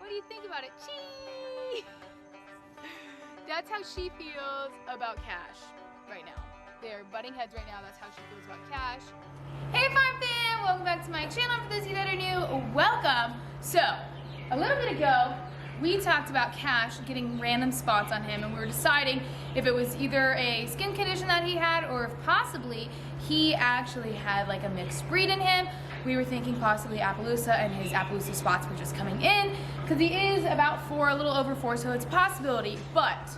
What do you think about it? Chee! That's how she feels about Cash right now. They're butting heads right now. That's how she feels about Cash. Hey farm fan, welcome back to my channel. For those of you that are new, welcome. So, a little bit ago, we talked about Cash getting random spots on him, and we were deciding if it was either a skin condition that he had or if possibly he actually had like a mixed breed in him. We were thinking possibly Appaloosa, and his Appaloosa spots were just coming in because he is about 4, a little over 4, so it's a possibility. But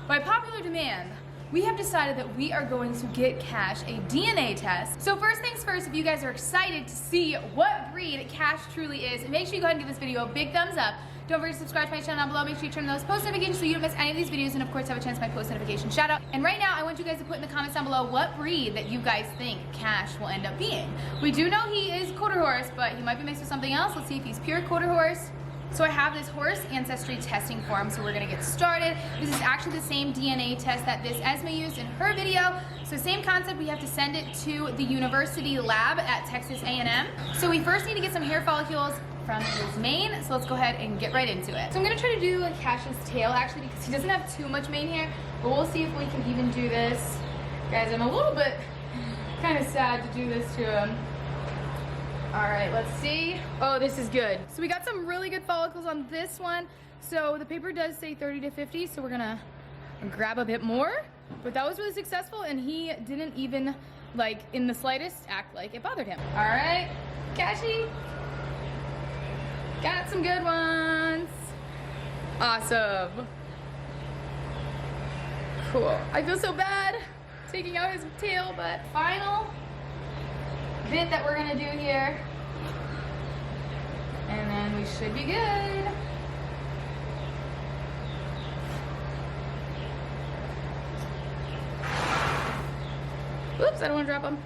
by popular demand, we have decided that we are going to get Cash a DNA test. So first things first, if you guys are excited to see what breed Cash truly is, make sure you go ahead and give this video a big thumbs up. Don't forget to subscribe to my channel down below. Make sure you turn on those post notifications so you don't miss any of these videos, and of course have a chance at my post notification shout out. And right now I want you guys to put in the comments down below what breed that you guys think Cash will end up being. We do know he is quarter horse, but he might be mixed with something else. Let's see if he's pure quarter horse. So I have this horse ancestry testing form, so we're gonna get started. This is actually the same DNA test that this Esme used in her video. So same concept, we have to send it to the university lab at Texas A&M. So we first need to get some hair follicles from his mane, so let's go ahead and get right into it. So I'm gonna try to do Cash's tail actually because he doesn't have too much mane hair, but we'll see if we can even do this. Guys, I'm a little bit kind of sad to do this to him. All right, let's see. Oh, this is good. So we got some really good follicles on this one. So the paper does say 30 to 50, so we're gonna grab a bit more. But that was really successful, and he didn't even, like, in the slightest, act like it bothered him. All right, Cashy. Got some good ones. Awesome. Cool. I feel so bad taking out his tail, but final bit that we're gonna do here, and then we should be good. Oops, I don't want to drop them.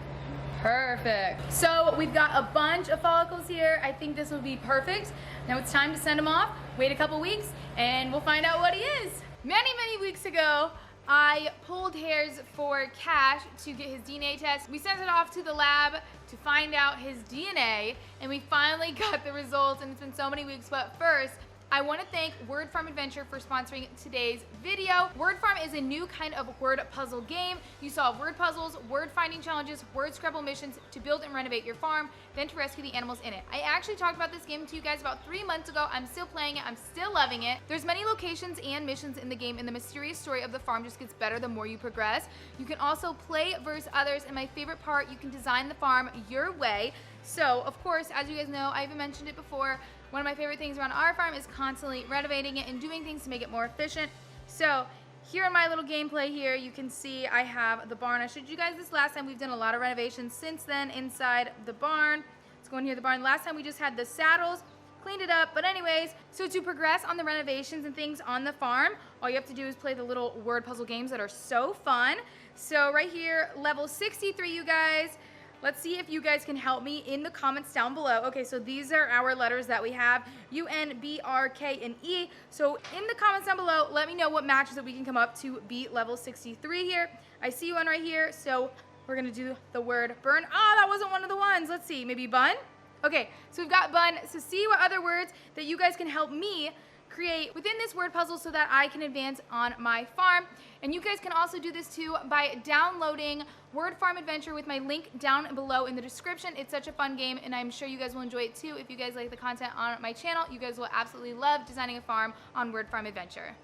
Perfect. So we've got a bunch of follicles here. I think this will be perfect. Now it's time to send him off. Wait a couple weeks and we'll find out what he is. Many weeks ago, I pulled hairs for Cash to get his DNA test. We sent it off to the lab to find out his DNA, and we finally got the results, and it's been so many weeks. But first, I want to thank Word Farm Adventure for sponsoring today's video. Word Farm is a new kind of word puzzle game. You solve word puzzles, word finding challenges, word scrabble missions to build and renovate your farm, then to rescue the animals in it. I actually talked about this game to you guys about 3 months ago. I'm still playing it, I'm still loving it. There's many locations and missions in the game, and the mysterious story of the farm just gets better the more you progress. You can also play versus others, and my favorite part, you can design the farm your way. So, of course, as you guys know, I even mentioned it before, one of my favorite things around our farm is constantly renovating it and doing things to make it more efficient. So here in my little gameplay here, you can see I have the barn. I showed you guys this last time. We've done a lot of renovations since then inside the barn. Let's go in here, the barn. Last time we just had the saddles, cleaned it up. But anyways, so to progress on the renovations and things on the farm, all you have to do is play the little word puzzle games that are so fun. So right here, level 63, you guys. Let's see if you guys can help me in the comments down below. Okay, so these are our letters that we have, U, N, B, R, K, and E. So in the comments down below, let me know what matches that we can come up to beat level 63 here. I see one right here, so we're gonna do the word burn. Oh, that wasn't one of the ones. Let's see, maybe bun? Okay, so we've got bun. So see what other words that you guys can help me create within this word puzzle so that I can advance on my farm. And you guys can also do this too by downloading Word Farm Adventure with my link down below in the description. It's such a fun game, and I'm sure you guys will enjoy it too. If you guys like the content on my channel, you guys will absolutely love designing a farm on Word Farm Adventure.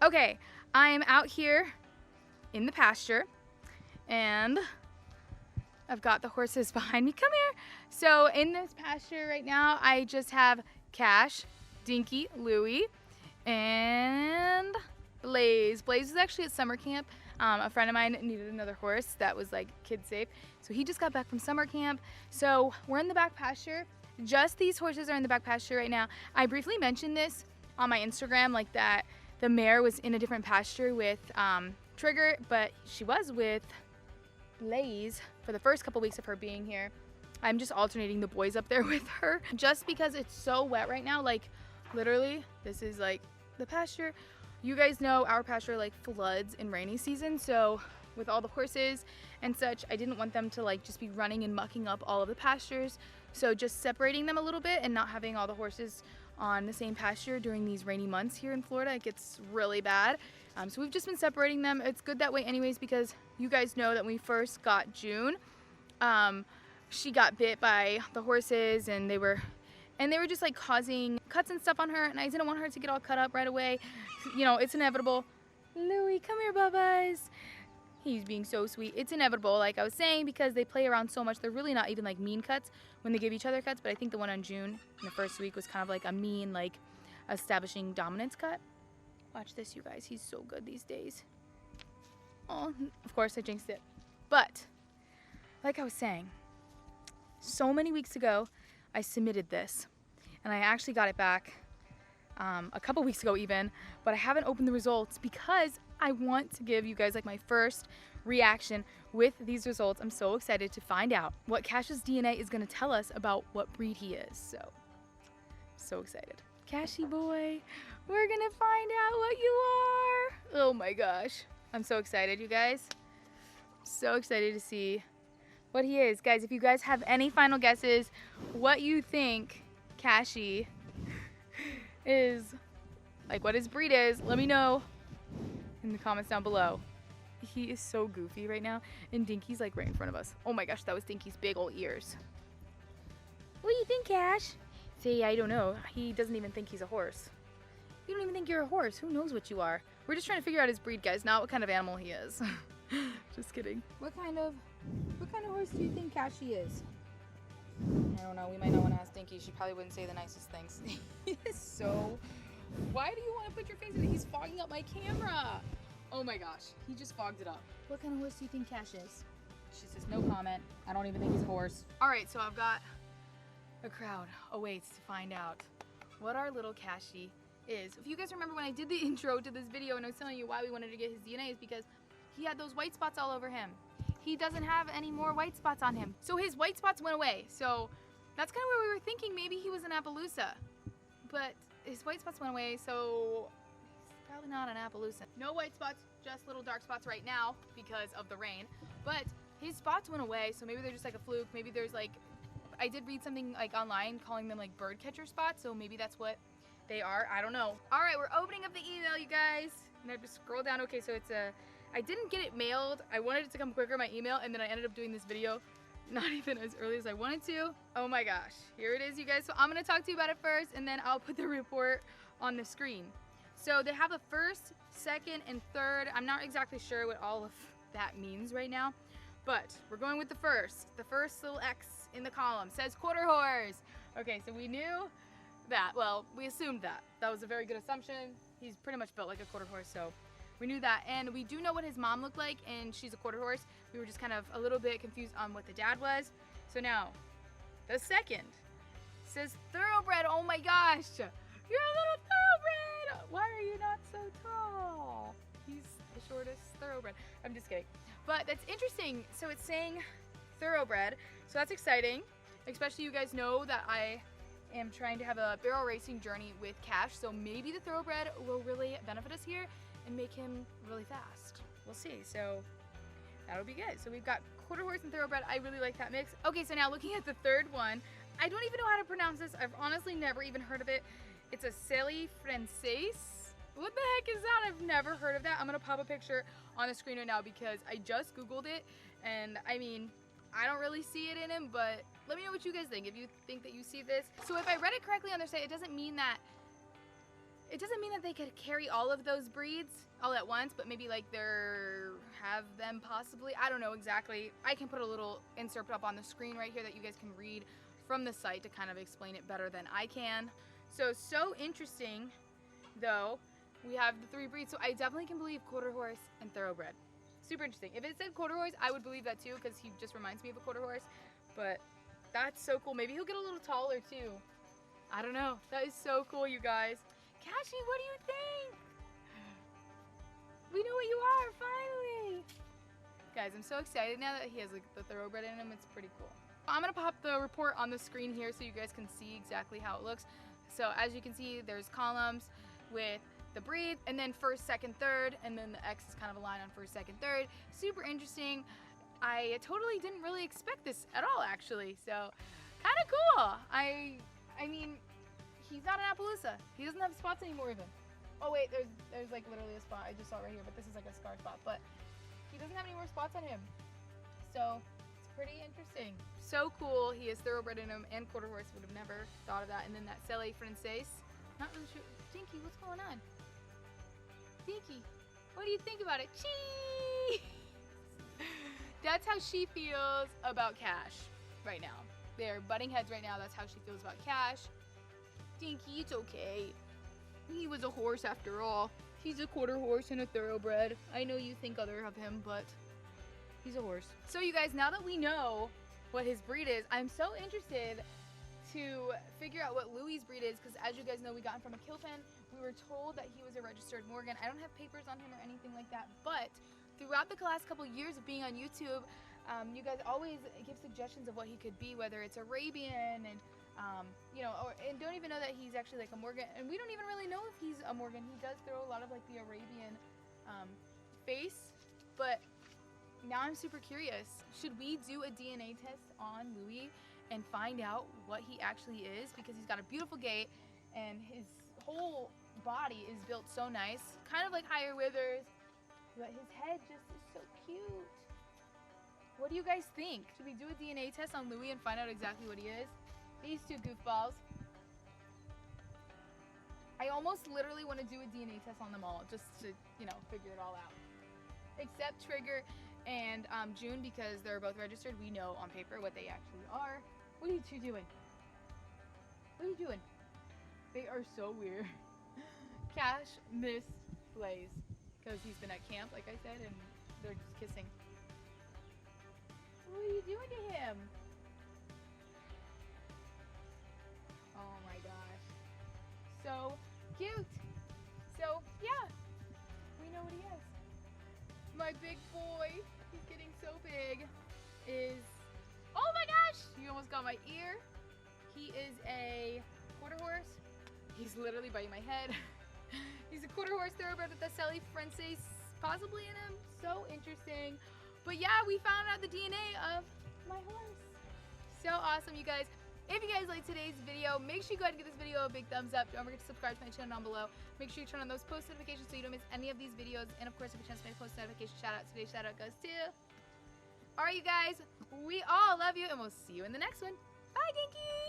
Okay, I am out here in the pasture, and I've got the horses behind me. Come here. So in this pasture right now, I just have Cash, Dinky, Louie, and Blaze. Blaze was actually at summer camp. A friend of mine needed another horse that was like kid safe, so he just got back from summer camp. So we're in the back pasture. Just these horses are in the back pasture right now. I briefly mentioned this on my Instagram, like that the mare was in a different pasture with Trigger, but she was with Blaze for the first couple weeks of her being here. I'm just alternating the boys up there with her just because it's so wet right now. Like literally, this is like the pasture. You guys know our pasture like floods in rainy season, so with all the horses and such, I didn't want them to like just be running and mucking up all of the pastures. So just separating them a little bit and not having all the horses on the same pasture during these rainy months here in Florida. It gets really bad. So we've just been separating them. It's good that way anyways, because you guys know that when we first got June, she got bit by the horses, and they were just like causing cuts and stuff on her, and I didn't want her to get all cut up right away. You know, it's inevitable. Louie, come here, Bubba's. He's being so sweet. It's inevitable, like I was saying, because they play around so much. They're really not even like mean cuts when they give each other cuts, but I think the one on June in the first week was kind of like a mean, like establishing dominance cut. Watch this, you guys. He's so good these days. Oh, of course I jinxed it. But like I was saying, so many weeks ago, I submitted this, and I actually got it back a couple weeks ago even, but I haven't opened the results because I want to give you guys like my first reaction with these results. I'm so excited to find out what Cashy's DNA is going to tell us about what breed he is. So excited. Cashy boy, we're going to find out what you are. Oh my gosh. I'm so excited, you guys. So excited to see what he is. Guys, if you guys have any final guesses what you think Cashy is, like what his breed is, let me know in the comments down below. He is so goofy right now, and Dinky's like right in front of us. Oh my gosh, that was Dinky's big old ears. What do you think, Cash? Say, I don't know. He doesn't even think he's a horse. You don't even think you're a horse. Who knows what you are? We're just trying to figure out his breed, guys, not what kind of animal he is. Just kidding. What kind of horse do you think Cashy is? I don't know. We might not want to ask Dinky. She probably wouldn't say the nicest things. He is so... Why do you want to put your face in it? He's fogging up my camera. Oh my gosh. He just fogged it up. What kind of horse do you think Cash is? She says no comment. I don't even think he's a horse. Alright, so I've got a crowd awaits to find out what our little Cashy is. If you guys remember when I did the intro to this video and I was telling you why we wanted to get his DNA, is because he had those white spots all over him. He doesn't have any more white spots on him. So his white spots went away. So that's kind of where we were thinking maybe he was an appaloosa. But his white spots went away, so he's probably not an appaloosa. No white spots, just little dark spots right now because of the rain. But his spots went away, so maybe they're just like a fluke. Maybe there's like, I did read something like online calling them like bird catcher spots, so maybe that's what they are. I don't know. All right, we're opening up the email, you guys. And I have to scroll down. Okay, so it's a... I didn't get it mailed. I wanted it to come quicker, my email, and then I ended up doing this video not even as early as I wanted to. Oh my gosh, here it is, you guys. So I'm gonna talk to you about it first, and then I'll put the report on the screen. So they have a first, second, and third. I'm not exactly sure what all of that means right now, but we're going with the first. The first little X in the column says quarter horse. Okay, so we knew that. Well, we assumed that. That was a very good assumption. He's pretty much built like a quarter horse, so we knew that. And we do know what his mom looked like, and she's a quarter horse. We were just kind of a little bit confused on what the dad was. So now, the second says thoroughbred. Oh my gosh, you're a little thoroughbred. Why are you not so tall? He's the shortest thoroughbred. I'm just kidding. But that's interesting. So it's saying thoroughbred. So that's exciting, especially you guys know that I am trying to have a barrel racing journey with Cash. So maybe the thoroughbred will really benefit us here and make him really fast. We'll see. So that'll be good. So we've got quarter horse and thoroughbred. I really like that mix. Okay, so now looking at the third one, I don't even know how to pronounce this. I've honestly never even heard of it. It's a Celli Francaise. What the heck is that? I've never heard of that. I'm gonna pop a picture on the screen right now because I just Googled it, and I mean, I don't really see it in him, but let me know what you guys think, if you think that you see this. So if I read it correctly on their site, it doesn't mean that they could carry all of those breeds all at once, but maybe like have them possibly. I don't know exactly. I can put a little insert up on the screen right here that you guys can read from the site to kind of explain it better than I can. So interesting though. We have the three breeds, so I definitely can believe quarter horse and thoroughbred. Super interesting. If it said quarter horse, I would believe that too, because he just reminds me of a quarter horse. But that's so cool. Maybe he'll get a little taller too. I don't know. That is so cool, you guys. Cashy, what do you think? We know what you are, finally. Guys, I'm so excited now that he has like the thoroughbred in him. It's pretty cool. I'm gonna pop the report on the screen here so you guys can see exactly how it looks. So as you can see, there's columns with the breed, and then first, second, third, and then the X is kind of a line on first, second, third. Super interesting. I totally didn't really expect this at all, actually. So kind of cool. I mean, he's not an Appaloosa. He doesn't have spots anymore even. Oh wait, there's like literally a spot. I just saw it right here, but this is like a scar spot. But he doesn't have any more spots on him. So it's pretty interesting. So cool. He has thoroughbred in him and quarter horse. Would have never thought of that. And then that Selle Francaise. Not really sure. Dinky, what's going on? Dinky, what do you think about it? Cheese! That's how she feels about Cash right now. They're butting heads right now. That's how she feels about Cash. Dinky, it's okay. He was a horse after all. He's a quarter horse and a thoroughbred. I know you think other of him, but he's a horse. So you guys, now that we know what his breed is, I'm so interested to figure out what Louie's breed is, because as you guys know, we got him from a kill pen. We were told that he was a registered Morgan. I don't have papers on him or anything like that, but throughout the last couple years of being on YouTube, you guys always give suggestions of what he could be, whether it's Arabian and you know, and don't even know that he's actually like a Morgan, and we don't even really know if he's a Morgan. He does throw a lot of like the Arabian face, but now I'm super curious. Should we do a DNA test on Louie and find out what he actually is? Because he's got a beautiful gait and his whole body is built so nice, kind of like higher withers, but his head just is so cute. What do you guys think? Should we do a DNA test on Louie and find out exactly what he is? These two goofballs. I almost literally want to do a DNA test on them all just to, you know, figure it all out. Except Trigger and June, because they're both registered. We know on paper what they actually are. What are you two doing? What are you doing? They are so weird. Cash missed Blaze because he's been at camp, like I said, and they're just kissing. What are you doing to him? Oh my gosh. So cute. So yeah, we know what he is. My big boy, he's getting so big, is, oh my gosh, you almost got my ear. He is a quarter horse. He's literally biting my head. He's a quarter horse thoroughbred with the Selle Francaise possibly in him. So interesting. But yeah, we found out the DNA of my horse. So awesome, you guys. If you guys liked today's video, make sure you go ahead and give this video a big thumbs up. Don't forget to subscribe to my channel down below. Make sure you turn on those post notifications so you don't miss any of these videos. And of course, if you chance to make post notification shout out, today's shout out goes to. Alright, you guys, we all love you, and we'll see you in the next one. Bye, Dinky!